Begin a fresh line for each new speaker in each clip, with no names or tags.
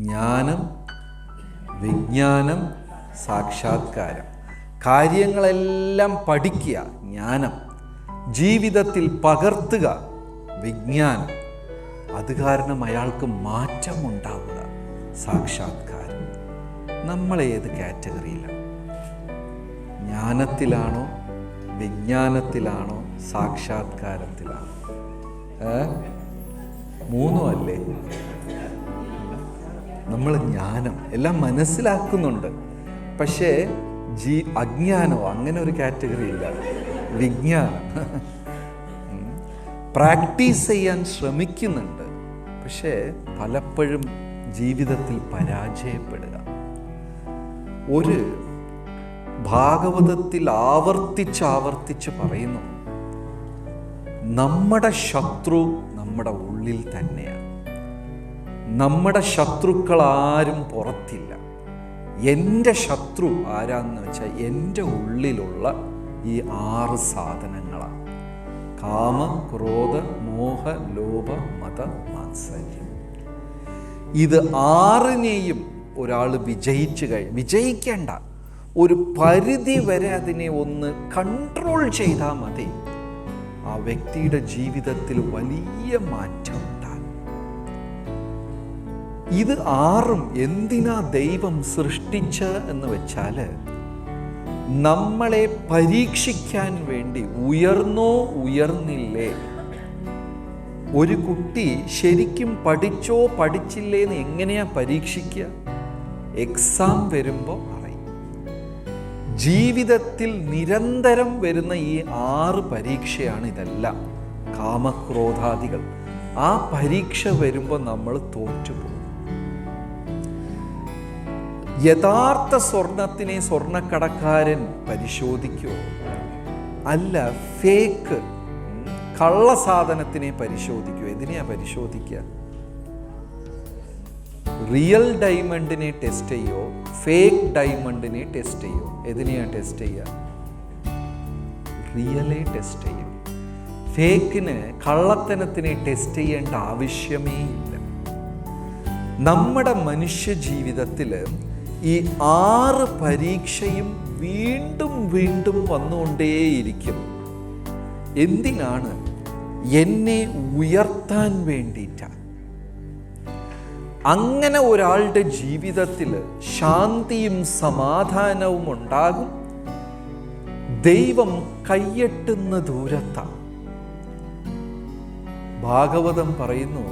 ജ്ഞാനം, വിജ്ഞാനം, സാക്ഷാത്കാരം. കാര്യങ്ങളെല്ലാം പഠിക്കുക, ജ്ഞാനം. ജീവിതത്തിൽ പകർത്തുക, വിജ്ഞാനം. അത് കാരണം അയാൾക്ക് മാറ്റമുണ്ടാവുക, സാക്ഷാത്കാരം. നമ്മളേത് കാറ്റഗറിയിലാണ്? ജ്ഞാനത്തിലാണോ, വിജ്ഞാനത്തിലാണോ, സാക്ഷാത്കാരത്തിലാണോ? മൂന്നും അല്ലേ? നമ്മൾ ജ്ഞാനം എല്ലാം മനസ്സിലാക്കുന്നുണ്ട്, പക്ഷേ അജ്ഞാനമോ അങ്ങനെ ഒരു കാറ്റഗറി ഇല്ല. വിജ്ഞാനം പ്രാക്ടീസ് ചെയ്യാൻ ശ്രമിക്കുന്നുണ്ട്, പക്ഷേ പലപ്പോഴും ജീവിതത്തിൽ പരാജയപ്പെടുക. ഒരു ഭാഗവതത്തിൽ ആവർത്തിച്ച് പറയുന്നു, നമ്മുടെ ശത്രു നമ്മുടെ ഉള്ളിൽ തന്നെയാണ്. നമ്മുടെ ശത്രുക്കൾ ആരും പുറത്തില്ല. എൻ്റെ ശത്രു ആരാന്ന് വെച്ചാൽ എൻ്റെ ഉള്ളിലുള്ള ഈ 6 സാധനങ്ങളാണ്: കാമ, ക്രോധ, മോഹ, ലോഭ, മത, മാത്സര്യം. ഇത് 6നെയും ഒരാൾ വിജയിക്കേണ്ട, ഒരു പരിധി വരെ അതിനെ ഒന്ന് കൺട്രോൾ ചെയ്താൽ മതി, ആ വ്യക്തിയുടെ ജീവിതത്തിൽ വലിയ മാറ്റം ഉണ്ടാകും. ഇത് 6ഉം എന്തിനാ ദൈവം സൃഷ്ടിച്ച എന്ന് വെച്ചാൽ, നമ്മളെ പരീക്ഷിക്കാൻ വേണ്ടി. ഉയർന്നോ ഉയർന്നില്ലേ? ഒരു കുട്ടി ശരിക്കും പഠിച്ചോ പഠിച്ചില്ലേന്ന് എങ്ങനെയാ പരീക്ഷിക്കുക? എക്സാം വരുമ്പോൾ അറിയും. ജീവിതത്തിൽ നിരന്തരം വരുന്ന ഈ 6 പരീക്ഷയാണ് ഇതെല്ലാം, കാമക്രോധാദികൾ. ആ പരീക്ഷ വരുമ്പോൾ നമ്മൾ തോറ്റുപോകും. യഥാർത്ഥ സ്വർണത്തിനെ സ്വർണ്ണക്കടക്കാരൻ പരിശോധിക്കുമോ? അല്ല, ഫേക്ക് കള്ളസാധനത്തിനെ പരിശോധിക്കുമോ? എതിനെയാ പരിശോധിക്കുക? റിയൽ ഡയമണ്ടിനെ ടെസ്റ്റ് ചെയ്യോ, ഫേക്ക് ഡയമണ്ടിനെ ടെസ്റ്റ് ചെയ്യോ? എതിനെയാ ടെസ്റ്റ് ചെയ്യുക? റിയലെ ടെസ്റ്റ് ചെയ്യും. ഫേക്കിന്, കള്ളത്തനത്തിനെ ടെസ്റ്റ് ചെയ്യേണ്ട ആവശ്യമേ ഇല്ല. നമ്മുടെ മനുഷ്യ ജീവിതത്തിൽ ഈ 6 പരീക്ഷയും വീണ്ടും വീണ്ടും വന്നുകൊണ്ടേയിരിക്കും. എന്തിനാണ്? എന്നെ ഉയർത്താൻ വേണ്ടിയിട്ടാണ്. അങ്ങനെ ഒരാളുടെ ജീവിതത്തിൽ ശാന്തിയും സമാധാനവും ഉണ്ടാകും. ദൈവം കയ്യെട്ടുന്ന ദൂരത്താണ്. ഭാഗവതം പറയുന്നു,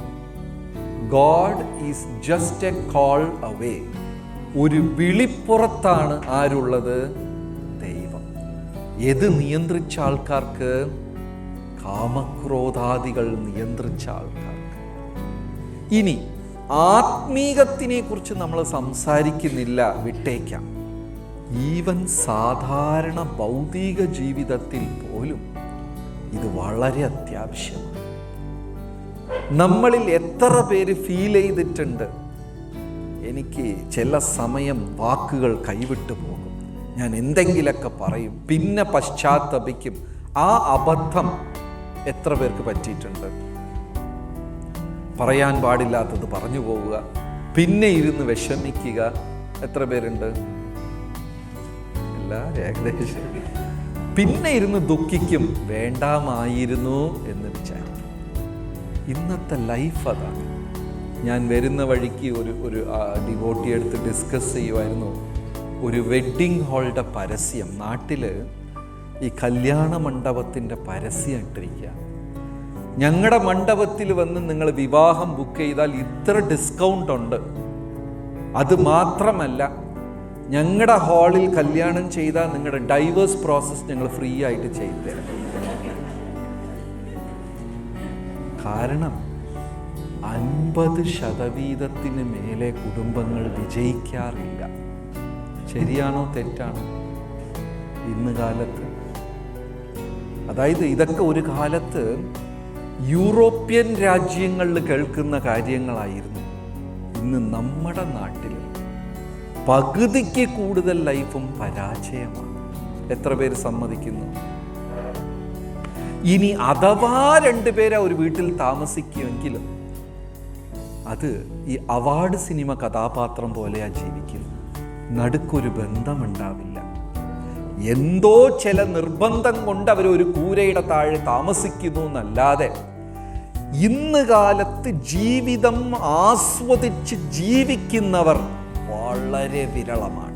God is just A call away. ഒരു വിളിപ്പുറത്താണ് ആരുള്ളത്? ദൈവം. ഏത് നിയന്ത്രിച്ച ആൾക്കാർക്ക്? കാമക്രോധാദികൾ നിയന്ത്രിച്ച ആൾക്കാർക്ക്. ഇനി ആത്മീകത്തിനെ കുറിച്ച് നമ്മൾ സംസാരിക്കുന്നില്ല, വിട്ടേക്കാം. ഈവൻ സാധാരണ ഭൗതിക ജീവിതത്തിൽ പോലും ഇത് വളരെ അത്യാവശ്യമാണ്. നമ്മളിൽ എത്ര പേര് ഫീൽ ചെയ്തിട്ടുണ്ട്, എനിക്ക് ചില സമയം വാക്കുകൾ കൈവിട്ടു പോകും, ഞാൻ എന്തെങ്കിലുമൊക്കെ പറയും, പിന്നെ പശ്ചാത്തപിക്കും. ആ അബദ്ധം എത്ര പേർക്ക് പറ്റിയിട്ടുണ്ട്? പറയാൻ പാടില്ലാത്തത് പറഞ്ഞു പോവുക, പിന്നെ ഇരുന്ന് വിഷമിക്കുക. എത്ര പേരുണ്ട്? എല്ലാവരും ഏകദേശം. പിന്നെ ഇരുന്ന് ദുഃഖിക്കും, വേണ്ടാമായിരുന്നു എന്ന് വിചാരിക്കും. ഇന്നത്തെ ലൈഫ് അതാണ്. ഞാൻ വരുന്ന വഴിക്ക് ഒരു ഡിവോട്ടി എടുത്ത് ഡിസ്കസ് ചെയ്യുമായിരുന്നു. ഒരു വെഡ്ഡിങ് ഹാളുടെ പരസ്യം, നാട്ടിൽ ഈ കല്യാണ മണ്ഡപത്തിൻ്റെ പരസ്യം ഇട്ടിരിക്കുക. ഞങ്ങളുടെ മണ്ഡപത്തിൽ വന്ന് നിങ്ങൾ വിവാഹം ബുക്ക് ചെയ്താൽ ഇത്ര ഡിസ്കൗണ്ട് ഉണ്ട്. അത് മാത്രമല്ല, ഞങ്ങളുടെ ഹാളിൽ കല്യാണം ചെയ്താൽ നിങ്ങളുടെ ഡൈവേഴ്സ് പ്രോസസ് ഞങ്ങൾ ഫ്രീ ആയിട്ട് ചെയ്തു തരാം. കാരണം 50% മേലെ കുടുംബങ്ങൾ വിജയിക്കാറില്ല. ശരിയാണോ തെറ്റാണോ? ഇന്ന് കാലത്ത്, അതായത് ഇതൊക്കെ ഒരു കാലത്ത് യൂറോപ്യൻ രാജ്യങ്ങളിൽ കേൾക്കുന്ന കാര്യങ്ങളായിരുന്നു. ഇന്ന് നമ്മുടെ നാട്ടിൽ പകുതിക്ക് കൂടുതൽ ലൈഫും പരാജയമാണ്. എത്ര പേര് സമ്മതിക്കുന്നു? ഇനി അഥവാ 2 പേര് ഒരു വീട്ടിൽ താമസിക്കുമെങ്കിലും അത് ഈ അവാർഡ് സിനിമ കഥാപാത്രം പോലെയാ ജീവിക്കും. നടുക്കൊരു ബന്ധമുണ്ടാവില്ല. എന്തോ ചില നിർബന്ധം കൊണ്ട് അവർ ഒരു കൂരയുടെ താഴെ താമസിക്കുന്നു എന്നല്ലാതെ ഇന്ന് കാലത്ത് ജീവിതം ആസ്വദിച്ച് ജീവിക്കുന്നവർ വളരെ വിരളമാണ്.